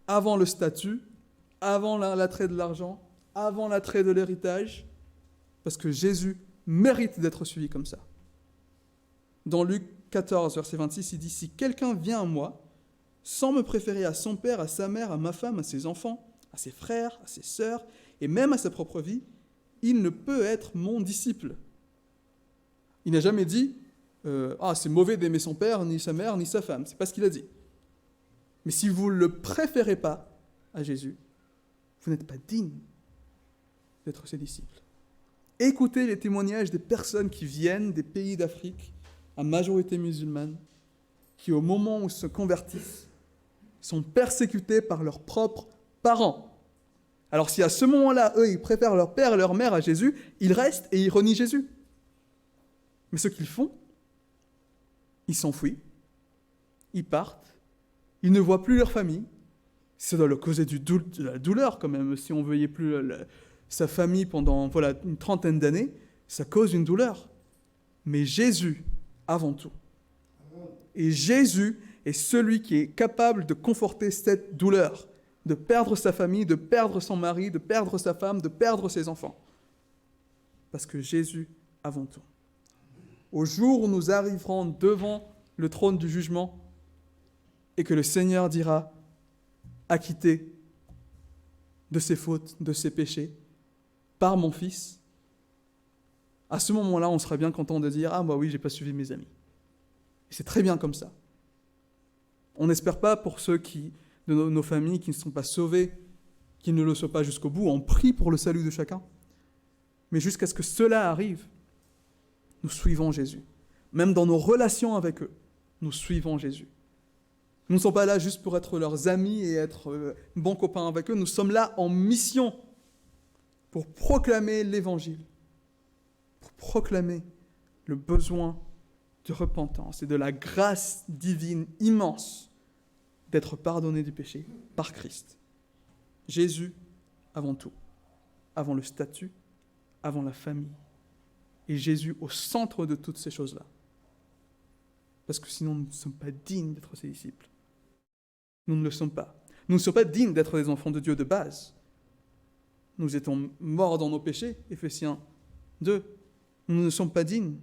avant le statut, avant l'attrait de l'argent, avant l'attrait de l'héritage, parce que Jésus mérite d'être suivi comme ça. Dans Luc 14, verset 26, il dit « Si quelqu'un vient à moi, sans me préférer à son père, à sa mère, à ma femme, à ses enfants, à ses frères, à ses sœurs, et même à sa propre vie, il ne peut être mon disciple. » Il n'a jamais dit c'est mauvais d'aimer son père, ni sa mère, ni sa femme. C'est pas ce qu'il a dit. Mais si vous ne le préférez pas à Jésus, vous n'êtes pas digne d'être ses disciples. Écoutez les témoignages des personnes qui viennent des pays d'Afrique, à majorité musulmane, qui au moment où se convertissent, sont persécutés par leurs propres parents. Alors si à ce moment-là, eux, ils préfèrent leur père et leur mère à Jésus, ils restent et ils renient Jésus. Mais ce qu'ils font, ils s'enfuient, ils partent, ils ne voient plus leur famille, Ça doit leur causer de la douleur quand même. Si on ne voyait plus sa famille pendant une trentaine d'années, ça cause une douleur. Mais Jésus, avant tout. Et Jésus est celui qui est capable de conforter cette douleur, de perdre sa famille, de perdre son mari, de perdre sa femme, de perdre ses enfants. Parce que Jésus, avant tout. Au jour où nous arriverons devant le trône du jugement et que le Seigneur dira « Acquitté de ses fautes, de ses péchés, par mon Fils », à ce moment-là, on sera bien content de dire « Ah, bah oui, j'ai pas suivi mes amis ». Et c'est très bien comme ça. On n'espère pas pour ceux de nos familles qui ne sont pas sauvés, qu'ils ne le soient pas jusqu'au bout. On prie pour le salut de chacun. Mais jusqu'à ce que cela arrive, nous suivons Jésus. Même dans nos relations avec eux, nous suivons Jésus. Nous ne sommes pas là juste pour être leurs amis et être bons copains avec eux. Nous sommes là en mission pour proclamer l'Évangile, pour proclamer le besoin de repentance et de la grâce divine immense d'être pardonné du péché par Christ. Jésus avant tout, avant le statut, avant la famille. Et Jésus au centre de toutes ces choses-là. Parce que sinon, nous ne sommes pas dignes d'être ses disciples. Nous ne le sommes pas. Nous ne sommes pas dignes d'être des enfants de Dieu de base. Nous étions morts dans nos péchés, Éphésiens 2. Nous ne sommes pas dignes.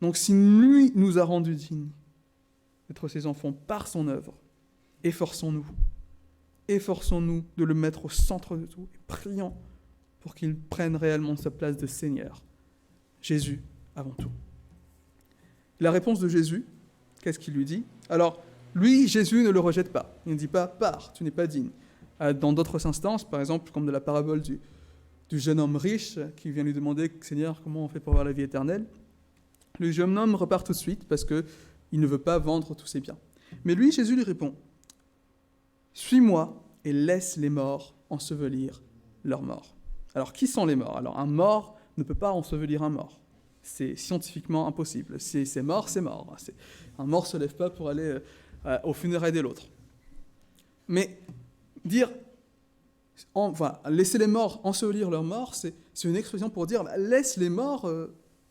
Donc si lui nous a rendus dignes d'être ses enfants par son œuvre, efforçons-nous de le mettre au centre de tout et prions pour qu'il prenne réellement sa place de Seigneur. Jésus avant tout. La réponse de Jésus, qu'est-ce qu'il lui dit ? Alors, lui, Jésus ne le rejette pas. Il ne dit pas « pars, tu n'es pas digne ». Dans d'autres instances, par exemple, comme de la parabole du jeune homme riche qui vient lui demander « Seigneur, comment on fait pour avoir la vie éternelle ?» Le jeune homme repart tout de suite parce qu'il ne veut pas vendre tous ses biens. Mais lui, Jésus lui répond « Suis-moi et laisse les morts ensevelir leurs morts. » Alors, qui sont les morts ? Alors, un mort ne peut pas ensevelir un mort. C'est scientifiquement impossible. C'est mort, c'est mort. Un mort ne se lève pas pour aller aux funérailles de l'autre. Mais dire, laisser les morts ensevelir leurs morts, c'est une expression pour dire, laisse les morts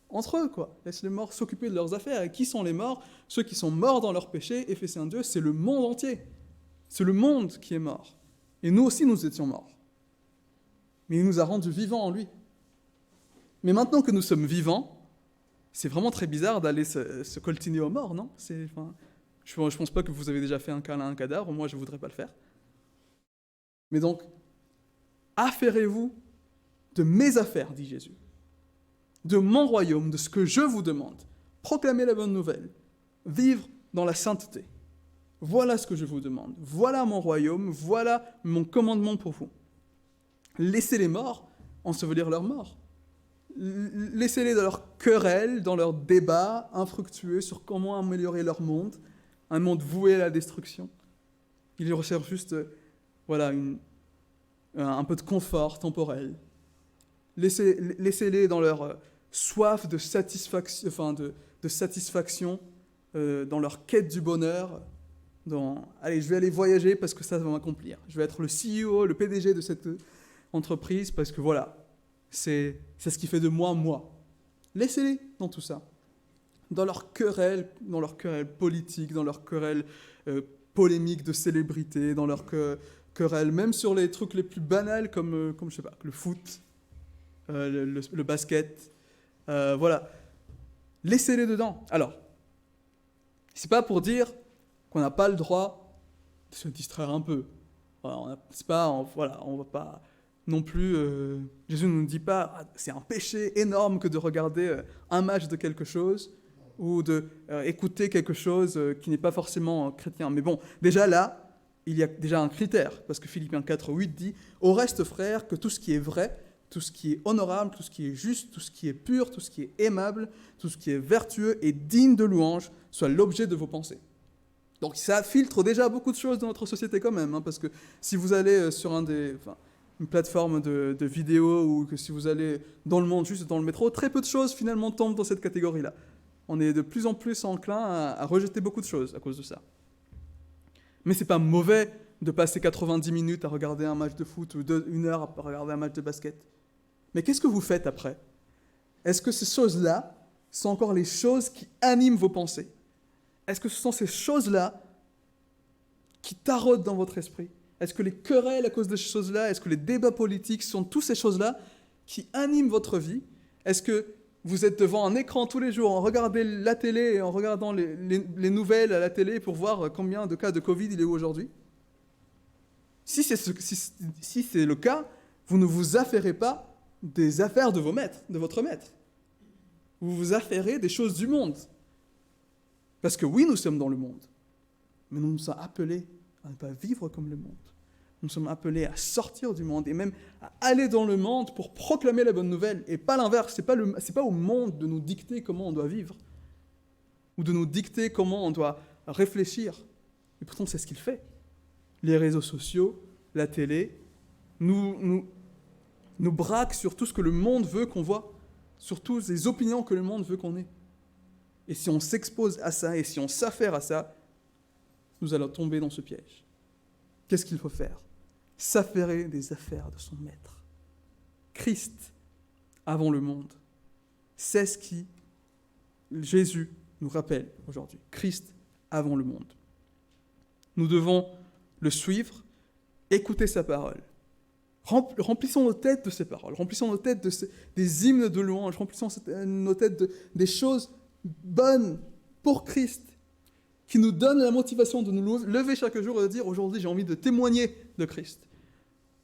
entre eux, quoi. Laisse les morts s'occuper de leurs affaires. Et qui sont les morts ? Ceux qui sont morts dans leurs péchés, Éphésiens 2, c'est le monde entier. C'est le monde qui est mort. Et nous aussi, nous étions morts. Mais il nous a rendus vivants en lui. Mais maintenant que nous sommes vivants, c'est vraiment très bizarre d'aller se coltiner aux morts, non ? Je ne pense pas que vous avez déjà fait un câlin à un cadavre, moi je ne voudrais pas le faire. Mais donc, affairez-vous de mes affaires, dit Jésus, de mon royaume, de ce que je vous demande. Proclamez la bonne nouvelle, vivre dans la sainteté. Voilà ce que je vous demande. Voilà mon royaume, voilà mon commandement pour vous. Laissez les morts ensevelir leurs morts. Laissez-les dans leur querelle, dans leurs débats infructueux sur comment améliorer leur monde, un monde voué à la destruction. Ils recherchent juste un peu de confort temporel. Laissez-les dans leur soif de satisfaction, dans leur quête du bonheur. Allez, je vais aller voyager parce que ça va m'accomplir. Je vais être le CEO, le PDG de cette entreprise parce que c'est ce qui fait de moi, moi. Laissez-les dans tout ça. Dans leur querelle politique, dans leur querelle polémique de célébrité, dans leur querelle, même sur les trucs les plus banals comme je sais pas, le foot, le basket. Laissez-les dedans. Alors, c'est pas pour dire qu'on n'a pas le droit de se distraire un peu. On va pas non plus. Jésus ne nous dit pas c'est un péché énorme que de regarder un match de quelque chose ou de écouter quelque chose qui n'est pas forcément chrétien. Mais bon, déjà là, il y a déjà un critère, parce que Philippiens 4:8 dit « Au reste, frères, que tout ce qui est vrai, tout ce qui est honorable, tout ce qui est juste, tout ce qui est pur, tout ce qui est aimable, tout ce qui est vertueux et digne de louange, soit l'objet de vos pensées. » Donc ça filtre déjà beaucoup de choses dans notre société quand même, parce que si vous allez sur une plateforme de vidéos ou que si vous allez dans le monde, juste dans le métro, très peu de choses finalement tombent dans cette catégorie-là. On est de plus en plus enclin à rejeter beaucoup de choses à cause de ça. Mais c'est pas mauvais de passer 90 minutes à regarder un match de foot ou une heure à regarder un match de basket. Mais qu'est-ce que vous faites après? Est-ce que ces choses-là sont encore les choses qui animent vos pensées? Est-ce que ce sont ces choses-là qui taraudent dans votre esprit? Est-ce que les querelles à cause de ces choses-là, est-ce que les débats politiques sont toutes ces choses-là qui animent votre vie? Est-ce que vous êtes devant un écran tous les jours, en regardant la télé et en regardant les nouvelles à la télé pour voir combien de cas de Covid il y a eu aujourd'hui? Si c'est le cas, vous ne vous affairez pas des affaires de votre maître. Vous vous affairez des choses du monde. Parce que oui, nous sommes dans le monde, mais nous sommes appelés à ne pas vivre comme le monde. Nous sommes appelés à sortir du monde et même à aller dans le monde pour proclamer la bonne nouvelle et pas l'inverse. C'est pas au monde de nous dicter comment on doit vivre ou de nous dicter comment on doit réfléchir. Et pourtant, c'est ce qu'il fait. Les réseaux sociaux, la télé, nous braquent sur tout ce que le monde veut qu'on voit, sur toutes les opinions que le monde veut qu'on ait. Et si on s'expose à ça, et si on s'affaire à ça, nous allons tomber dans ce piège. Qu'est-ce qu'il faut faire? S'affairer des affaires de son maître. Christ avant le monde. C'est ce qui Jésus nous rappelle aujourd'hui. Christ avant le monde. Nous devons le suivre, écouter sa parole. Remplissons nos têtes de ses paroles, remplissons nos têtes des hymnes de louange, remplissons nos têtes des choses bonnes pour Christ, qui nous donnent la motivation de nous lever chaque jour et de dire « Aujourd'hui, j'ai envie de témoigner de Christ.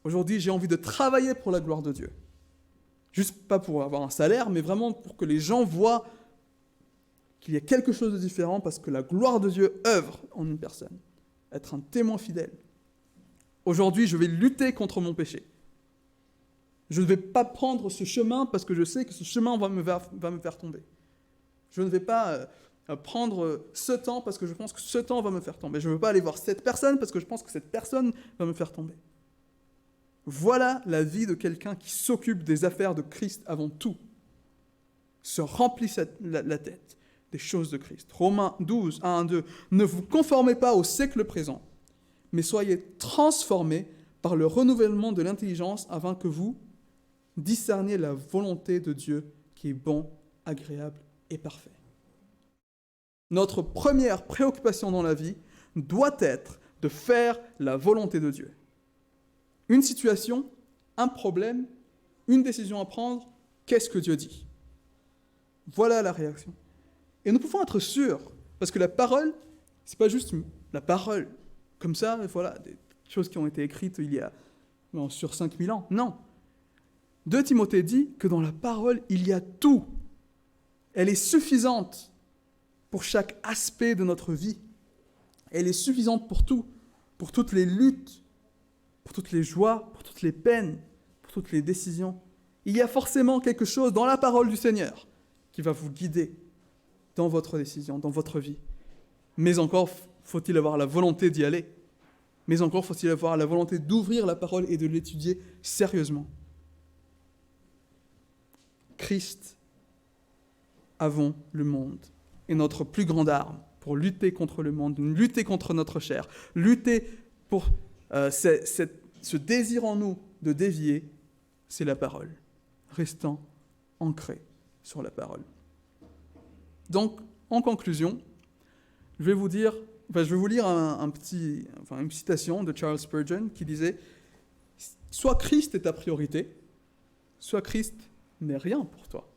Aujourd'hui, j'ai envie de travailler pour la gloire de Dieu. » Juste pas pour avoir un salaire, mais vraiment pour que les gens voient qu'il y a quelque chose de différent parce que la gloire de Dieu œuvre en une personne. Être un témoin fidèle. Aujourd'hui, je vais lutter contre mon péché. Je ne vais pas prendre ce chemin parce que je sais que ce chemin va me faire tomber. Je ne vais pas prendre ce temps parce que je pense que ce temps va me faire tomber. Je ne veux pas aller voir cette personne parce que je pense que cette personne va me faire tomber. Voilà la vie de quelqu'un qui s'occupe des affaires de Christ avant tout. Se remplit la tête des choses de Christ. Romains 12, 1 à 2. Ne vous conformez pas au siècle présent, mais soyez transformés par le renouvellement de l'intelligence afin que vous discerniez la volonté de Dieu qui est bon, agréable et parfait. Notre première préoccupation dans la vie doit être de faire la volonté de Dieu. Une situation, un problème, une décision à prendre, qu'est-ce que Dieu dit? Voilà la réaction. Et nous pouvons être sûrs, parce que la parole, c'est pas juste la parole, comme ça, voilà, des choses qui ont été écrites il y a sur 5000 ans. Non. 2 Timothée dit que dans la parole, il y a tout. Elle est suffisante pour chaque aspect de notre vie. Elle est suffisante pour tout, pour toutes les luttes, pour toutes les joies, pour toutes les peines, pour toutes les décisions. Il y a forcément quelque chose dans la parole du Seigneur qui va vous guider dans votre décision, dans votre vie. Mais encore faut-il avoir la volonté d'y aller. Mais encore faut-il avoir la volonté d'ouvrir la parole et de l'étudier sérieusement. Christ avant le monde est notre plus grande arme pour lutter contre le monde, lutter contre notre chair, lutter pour ce désir en nous de dévier, c'est la parole. Restant ancré sur la parole. Donc, en conclusion, je vais vous lire une citation de Charles Spurgeon qui disait « Soit Christ est ta priorité, soit Christ n'est rien pour toi. »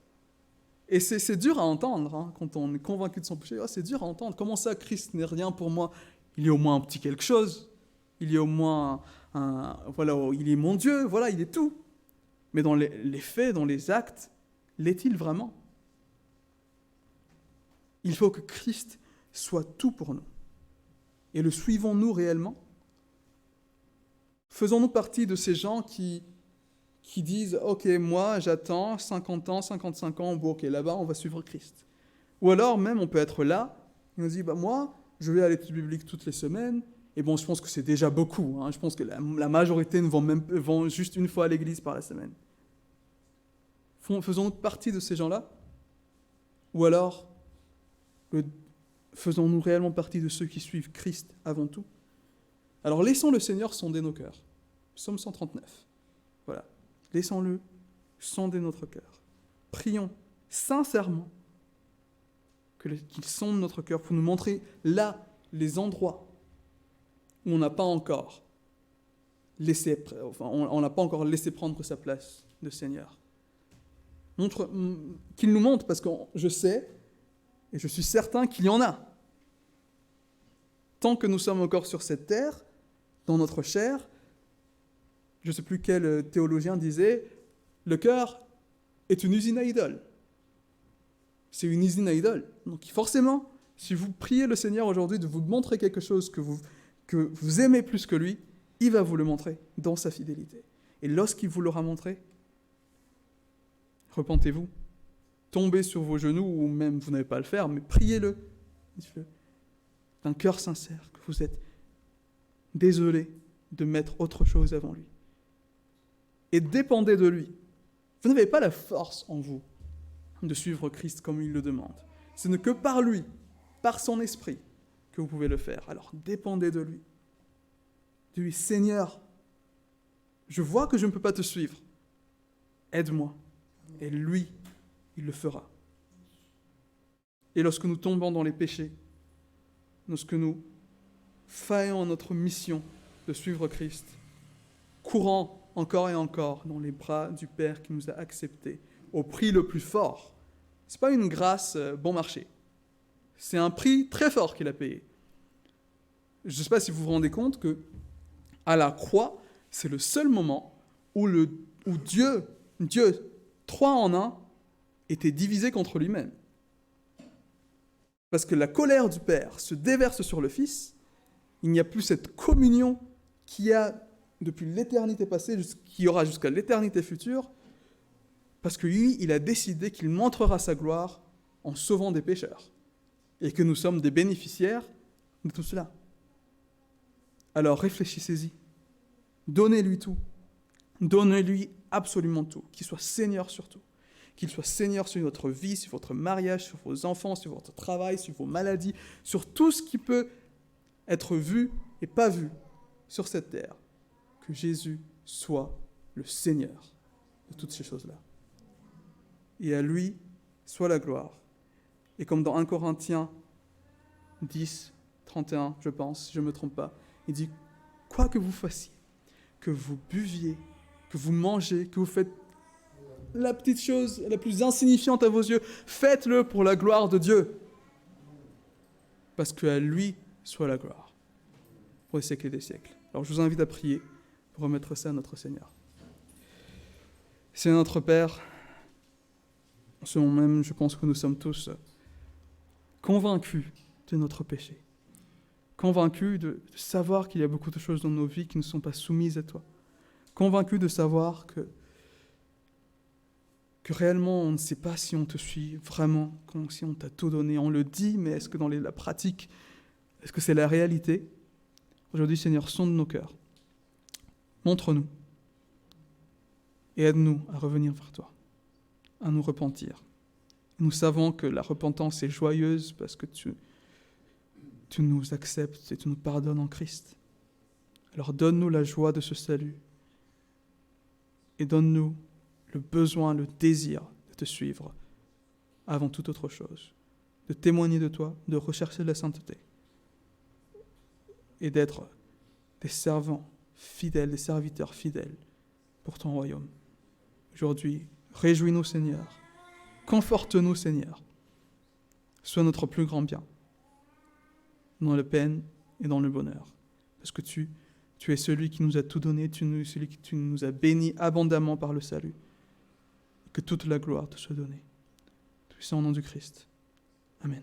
Et c'est dur à entendre, hein, quand on est convaincu de son péché. Oh, c'est dur à entendre. Comment ça, Christ n'est rien pour moi? Il y a au moins un petit quelque chose. Il y a au moins il est mon Dieu, voilà, il est tout. Mais dans les faits, dans les actes, l'est-il vraiment? Il faut que Christ soit tout pour nous. Et le suivons-nous réellement? Faisons-nous partie de ces gens qui disent « Ok, moi, j'attends 50 ans, 55 ans, bon, ok, là-bas, on va suivre Christ. » Ou alors, même, on peut être là, et on se dit « Moi, je vais à l'étude biblique toutes les semaines, et bon, je pense que c'est déjà beaucoup. Hein, je pense que la majorité vont juste une fois à l'église par la semaine. » Faisons-nous partie de ces gens-là? Ou alors, faisons-nous réellement partie de ceux qui suivent Christ avant tout? Alors laissons le Seigneur sonder nos cœurs. Psaume 139. Voilà. Laissons-le sonder notre cœur. Prions sincèrement qu'il sonde notre cœur pour nous montrer là les endroits où on n'a pas encore laissé prendre sa place de Seigneur. Qu'il nous montre, parce que je sais et je suis certain qu'il y en a. Tant que nous sommes encore sur cette terre, dans notre chair, je ne sais plus quel théologien disait, le cœur est une usine à idoles. C'est une usine à idoles. Donc forcément, si vous priez le Seigneur aujourd'hui de vous montrer quelque chose que vous aimez plus que lui, il va vous le montrer dans sa fidélité. Et lorsqu'il vous l'aura montré, repentez-vous, tombez sur vos genoux, ou même vous n'avez pas à le faire, mais priez-le, dites-le, d'un cœur sincère, que vous êtes désolé de mettre autre chose avant lui. Et dépendez de lui. Vous n'avez pas la force en vous de suivre Christ comme il le demande. Ce n'est que par lui, par son esprit, que vous pouvez le faire. Alors dépendez de lui. De lui, Seigneur, je vois que je ne peux pas te suivre. Aide-moi. Et lui, il le fera. Et lorsque nous tombons dans les péchés, lorsque nous faillons à notre mission de suivre Christ, courant encore et encore dans les bras du Père qui nous a acceptés au prix le plus fort. Ce n'est pas une grâce bon marché. C'est un prix très fort qu'il a payé. Je ne sais pas si vous vous rendez compte que à la croix, c'est le seul moment où Dieu, trois en un, était divisé contre lui-même. Parce que la colère du Père se déverse sur le Fils, il n'y a plus cette communion qu'il y a depuis l'éternité passée, qui y aura jusqu'à l'éternité future, parce que lui, il a décidé qu'il montrera sa gloire en sauvant des pécheurs, et que nous sommes des bénéficiaires de tout cela. Alors réfléchissez-y, donnez-lui tout, donnez-lui absolument tout, qu'il soit Seigneur sur tout, qu'il soit Seigneur sur votre vie, sur votre mariage, sur vos enfants, sur votre travail, sur vos maladies, sur tout ce qui peut être vu et pas vu sur cette terre. Que Jésus soit le Seigneur de toutes ces choses-là. Et à lui soit la gloire. Et comme dans 1 Corinthiens 10, 31, je pense, si je ne me trompe pas, il dit, quoi que vous fassiez, que vous buviez, que vous mangez, que vous faites la petite chose la plus insignifiante à vos yeux, faites-le pour la gloire de Dieu. Parce qu'à lui soit la gloire, pour les siècles et des siècles. Alors je vous invite à prier pour remettre ça à notre Seigneur. Seigneur notre Père, en ce moment même, je pense que nous sommes tous convaincus de notre péché, convaincus de savoir qu'il y a beaucoup de choses dans nos vies qui ne sont pas soumises à toi, convaincus de savoir que réellement on ne sait pas si on te suit vraiment, si on t'a tout donné. On le dit, mais est-ce que dans la pratique, est-ce que c'est la réalité? Aujourd'hui, Seigneur, sonde nos cœurs. Montre-nous et aide-nous à revenir vers toi, à nous repentir. Nous savons que la repentance est joyeuse parce que tu nous acceptes et tu nous pardonnes en Christ. Alors donne-nous la joie de ce salut et donne-nous le besoin, le désir de te suivre avant toute autre chose, de témoigner de toi, de rechercher la sainteté et d'être des servants fidèles, des serviteurs fidèles pour ton royaume. Aujourd'hui, réjouis-nous, Seigneur. Conforte-nous, Seigneur. Sois notre plus grand bien, dans la peine et dans le bonheur. Parce que tu es celui qui nous a tout donné, celui qui tu nous as bénis abondamment par le salut. Que toute la gloire te soit donnée. Tout ça au nom du Christ. Amen.